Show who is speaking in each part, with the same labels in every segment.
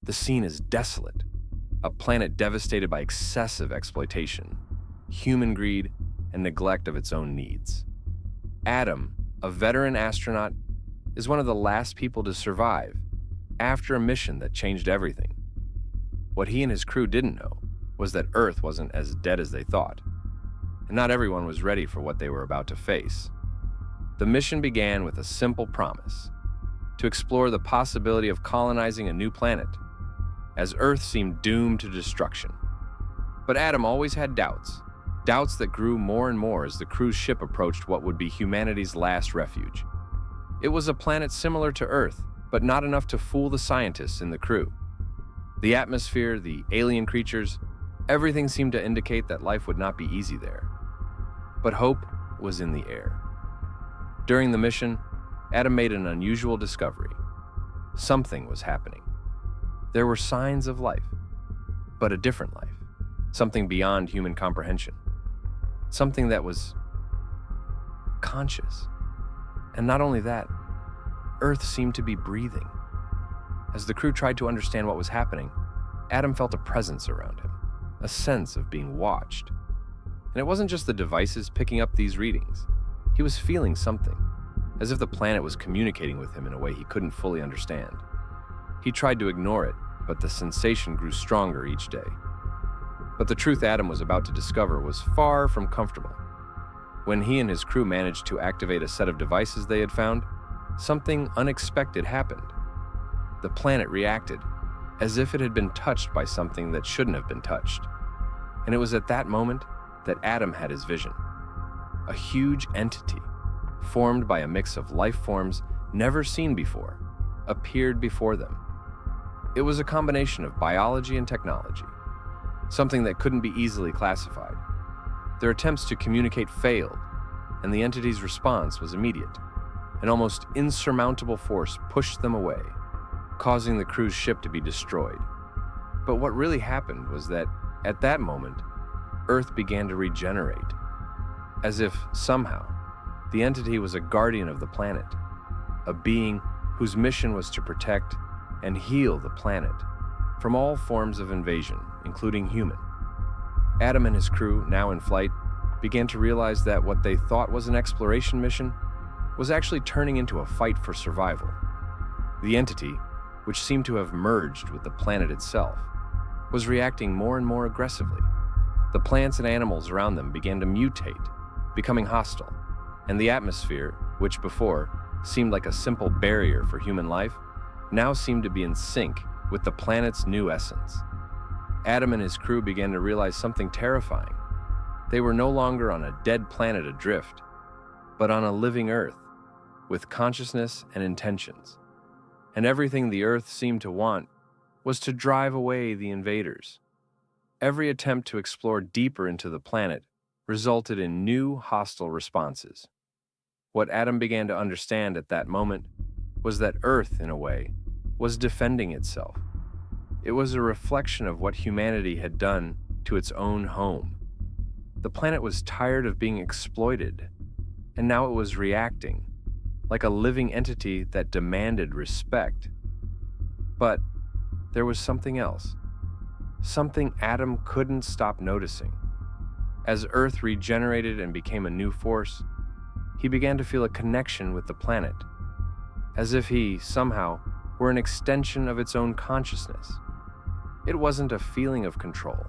Speaker 1: The scene is desolate, a planet devastated by excessive exploitation, human greed, and neglect of its own needs. Adam, a veteran astronaut, is one of the last people to survive after a mission that changed everything. What he and his crew didn't know was that Earth wasn't as dead as they thought, and not everyone was ready for what they were about to face. The mission began with a simple promise: to explore the possibility of colonizing a new planet, as Earth seemed doomed to destruction. But Adam always had doubts that grew more and more as the cruise ship approached what would be humanity's last refuge. It was a planet similar to Earth, but not enough to fool the scientists in the crew. The atmosphere, the alien creatures, everything seemed to indicate that life would not be easy there. But hope was in the air. During the mission, Adam made an unusual discovery. Something was happening. There were signs of life, but a different life, something beyond human comprehension, something that was conscious. And not only that, Earth seemed to be breathing. As the crew tried to understand what was happening, Adam felt a presence around him, a sense of being watched. And it wasn't just the devices picking up these readings. He was feeling something, as if the planet was communicating with him in a way he couldn't fully understand. He tried to ignore it, but the sensation grew stronger each day. But the truth Adam was about to discover was far from comfortable. When he and his crew managed to activate a set of devices they had found, something unexpected happened. The planet reacted, as if it had been touched by something that shouldn't have been touched. And it was at that moment that Adam had his vision. A huge entity, formed by a mix of life forms never seen before, appeared before them. It was a combination of biology and technology, something that couldn't be easily classified. Their attempts to communicate failed, and the entity's response was immediate. An almost insurmountable force pushed them away, causing the cruise ship to be destroyed. But what really happened was that, at that moment, Earth began to regenerate, as if, somehow, the entity was a guardian of the planet, a being whose mission was to protect and heal the planet from all forms of invasion, including human. Adam and his crew, now in flight, began to realize that what they thought was an exploration mission was actually turning into a fight for survival. The entity, which seemed to have merged with the planet itself, was reacting more and more aggressively. The plants and animals around them began to mutate, becoming hostile, and the atmosphere, which before seemed like a simple barrier for human life, now seemed to be in sync with the planet's new essence. Adam and his crew began to realize something terrifying. They were no longer on a dead planet adrift, but on a living Earth, with consciousness and intentions. And everything the Earth seemed to want was to drive away the invaders. Every attempt to explore deeper into the planet resulted in new hostile responses. What Adam began to understand at that moment was that Earth, in a way, was defending itself. It was a reflection of what humanity had done to its own home. The planet was tired of being exploited, and now it was reacting, like a living entity that demanded respect. But there was something else, something Adam couldn't stop noticing. As Earth regenerated and became a new force, he began to feel a connection with the planet, as if he, somehow, were an extension of its own consciousness. It wasn't a feeling of control,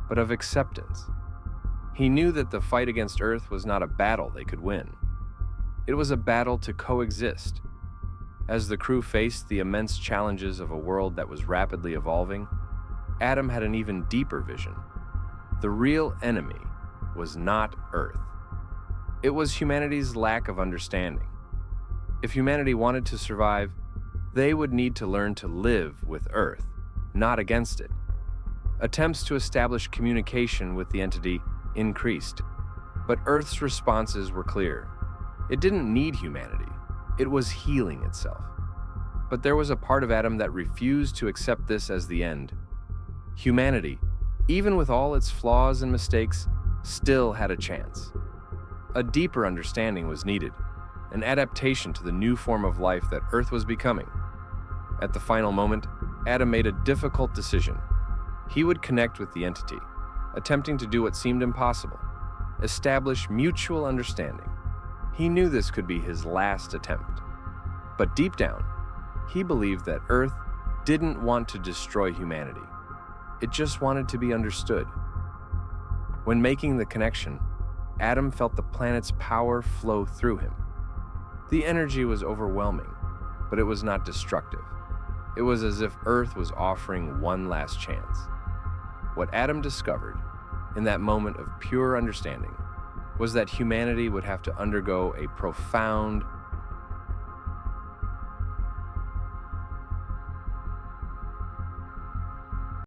Speaker 1: but of acceptance. He knew that the fight against Earth was not a battle they could win. It was a battle to coexist. As the crew faced the immense challenges of a world that was rapidly evolving, Adam had an even deeper vision. The real enemy was not Earth. It was humanity's lack of understanding. If humanity wanted to survive, they would need to learn to live with Earth, not against it. Attempts to establish communication with the entity increased, but Earth's responses were clear. It didn't need humanity. It was healing itself. But there was a part of Adam that refused to accept this as the end. Humanity, even with all its flaws and mistakes, still had a chance. A deeper understanding was needed, an adaptation to the new form of life that Earth was becoming. At the final moment, Adam made a difficult decision. He would connect with the entity, attempting to do what seemed impossible: establish mutual understanding. He knew this could be his last attempt. But deep down, he believed that Earth didn't want to destroy humanity. It just wanted to be understood. When making the connection, Adam felt the planet's power flow through him. The energy was overwhelming, but it was not destructive. It was as if Earth was offering one last chance. What Adam discovered, in that moment of pure understanding, was that humanity would have to undergo a profound,